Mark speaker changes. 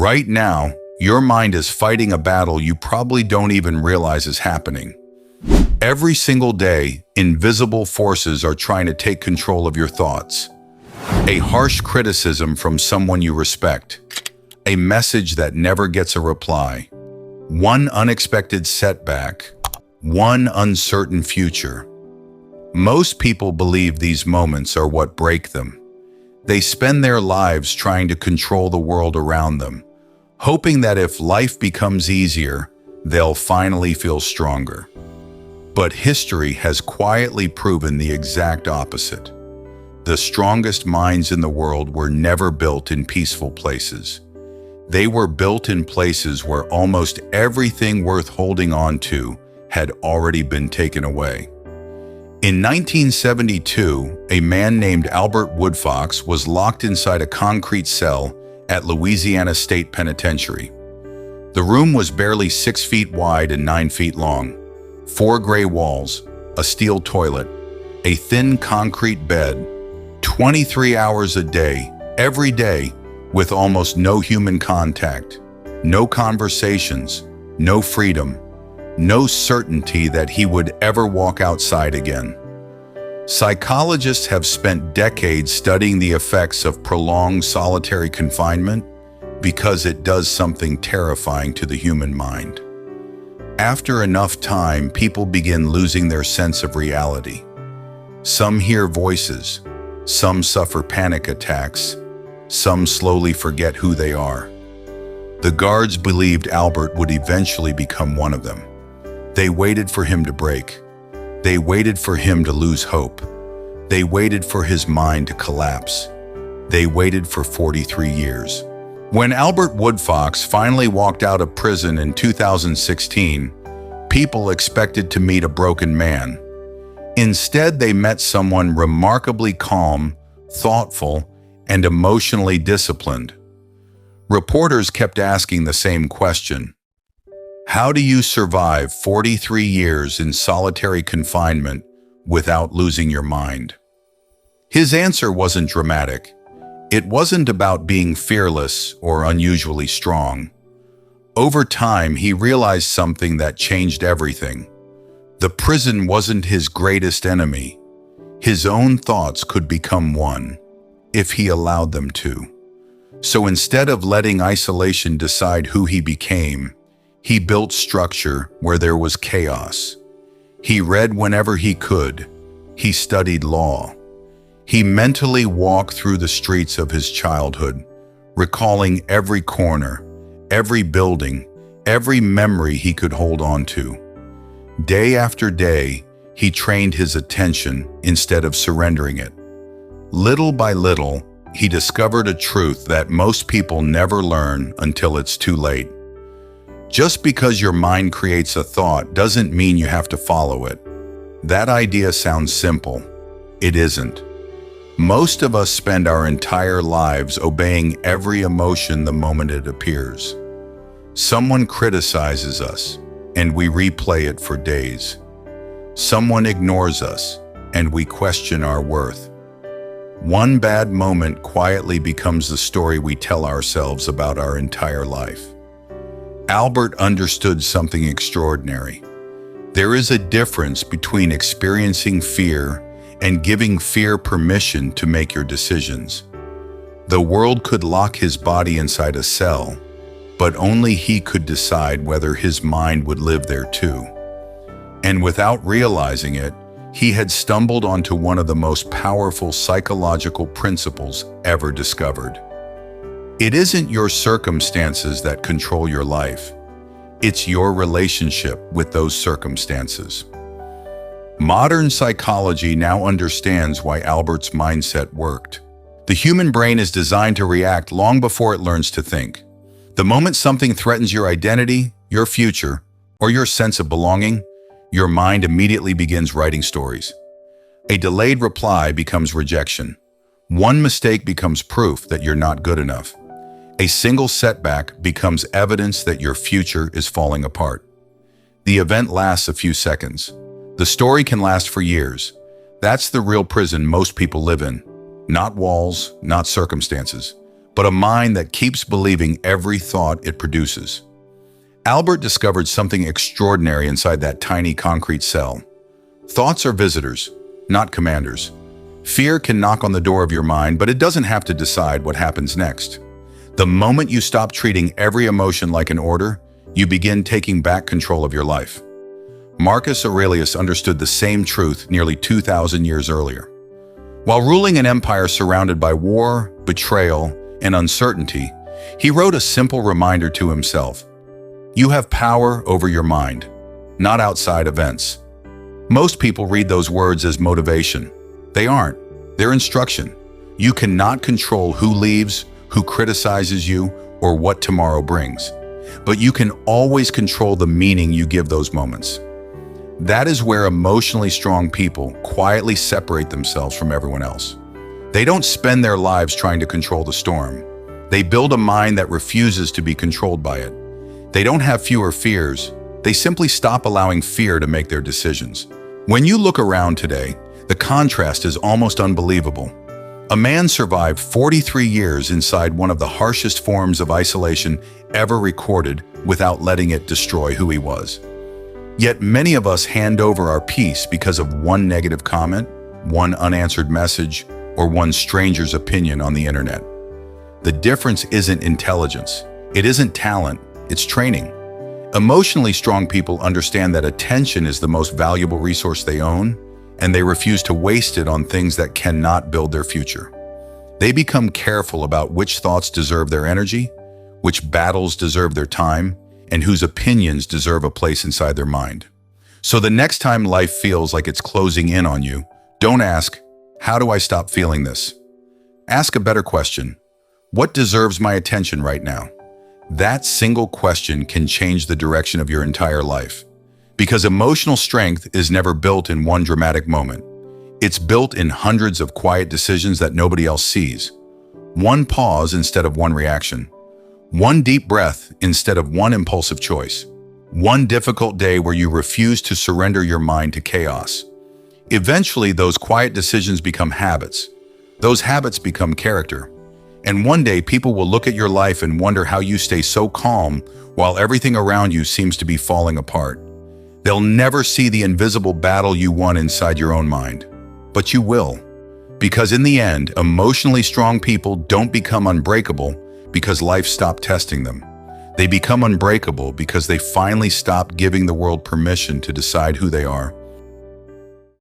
Speaker 1: Right now, your mind is fighting a battle you probably don't even realize is happening. Every single day, invisible forces are trying to take control of your thoughts. A harsh criticism from someone you respect. A message that never gets a reply. One unexpected setback. One uncertain future. Most people believe these moments are what break them. They spend their lives trying to control the world around them, hoping that if life becomes easier, they'll finally feel stronger. But history has quietly proven the exact opposite. The strongest minds in the world were never built in peaceful places. They were built in places where almost everything worth holding on to had already been taken away. In 1972, a man named Albert Woodfox was locked inside a concrete cell at Louisiana State Penitentiary. The room was barely 6 feet wide and 9 feet long. 4 gray walls, a steel toilet, a thin concrete bed, 23 hours a day, every day, with almost no human contact, no conversations, no freedom, no certainty that he would ever walk outside again. Psychologists have spent decades studying the effects of prolonged solitary confinement because it does something terrifying to the human mind. After enough time, people begin losing their sense of reality. Some hear voices, some suffer panic attacks, some slowly forget who they are. The guards believed Albert would eventually become one of them. They waited for him to break. They waited for him to lose hope. They waited for his mind to collapse. They waited for 43 years. When Albert Woodfox finally walked out of prison in 2016, people expected to meet a broken man. Instead, they met someone remarkably calm, thoughtful, and emotionally disciplined. Reporters kept asking the same question. How do you survive 43 years in solitary confinement without losing your mind? His answer wasn't dramatic. It wasn't about being fearless or unusually strong. Over time, he realized something that changed everything. The prison wasn't his greatest enemy. His own thoughts could become one, if he allowed them to. So instead of letting isolation decide who he became, he built structure where there was chaos. He read whenever he could. He studied law. He mentally walked through the streets of his childhood, recalling every corner, every building, every memory he could hold on to. Day after day, he trained his attention instead of surrendering it. Little by little, he discovered a truth that most people never learn until it's too late. Just because your mind creates a thought doesn't mean you have to follow it. That idea sounds simple. It isn't. Most of us spend our entire lives obeying every emotion the moment it appears. Someone criticizes us, and we replay it for days. Someone ignores us, and we question our worth. One bad moment quietly becomes the story we tell ourselves about our entire life. Albert understood something extraordinary. There is a difference between experiencing fear and giving fear permission to make your decisions. The world could lock his body inside a cell, but only he could decide whether his mind would live there too. And without realizing it, he had stumbled onto one of the most powerful psychological principles ever discovered. It isn't your circumstances that control your life. It's your relationship with those circumstances. Modern psychology now understands why Albert's mindset worked. The human brain is designed to react long before it learns to think. The moment something threatens your identity, your future, or your sense of belonging, your mind immediately begins writing stories. A delayed reply becomes rejection. One mistake becomes proof that you're not good enough. A single setback becomes evidence that your future is falling apart. The event lasts a few seconds. The story can last for years. That's the real prison most people live in. Not walls, not circumstances, but a mind that keeps believing every thought it produces. Albert discovered something extraordinary inside that tiny concrete cell. Thoughts are visitors, not commanders. Fear can knock on the door of your mind, but it doesn't have to decide what happens next. The moment you stop treating every emotion like an order, you begin taking back control of your life. Marcus Aurelius understood the same truth nearly 2,000 years earlier. While ruling an empire surrounded by war, betrayal, and uncertainty, he wrote a simple reminder to himself: you have power over your mind, not outside events. Most people read those words as motivation. They aren't. They're instruction. You cannot control who leaves, who criticizes you, or what tomorrow brings. But you can always control the meaning you give those moments. That is where emotionally strong people quietly separate themselves from everyone else. They don't spend their lives trying to control the storm. They build a mind that refuses to be controlled by it. They don't have fewer fears. They simply stop allowing fear to make their decisions. When you look around today, the contrast is almost unbelievable. A man survived 43 years inside one of the harshest forms of isolation ever recorded without letting it destroy who he was. Yet many of us hand over our peace because of one negative comment, one unanswered message, or one stranger's opinion on the internet. The difference isn't intelligence. It isn't talent. It's training. Emotionally strong people understand that attention is the most valuable resource they own, and they refuse to waste it on things that cannot build their future. They become careful about which thoughts deserve their energy, which battles deserve their time, and whose opinions deserve a place inside their mind. So the next time life feels like it's closing in on you, don't ask, "How do I stop feeling this?" Ask a better question: what deserves my attention right now? That single question can change the direction of your entire life. Because emotional strength is never built in one dramatic moment. It's built in hundreds of quiet decisions that nobody else sees. One pause instead of one reaction. One deep breath instead of one impulsive choice. One difficult day where you refuse to surrender your mind to chaos. Eventually, those quiet decisions become habits. Those habits become character. And one day, people will look at your life and wonder how you stay so calm while everything around you seems to be falling apart. They'll never see the invisible battle you won inside your own mind. But you will. Because in the end, emotionally strong people don't become unbreakable because life stopped testing them. They become unbreakable because they finally stopped giving the world permission to decide who they are.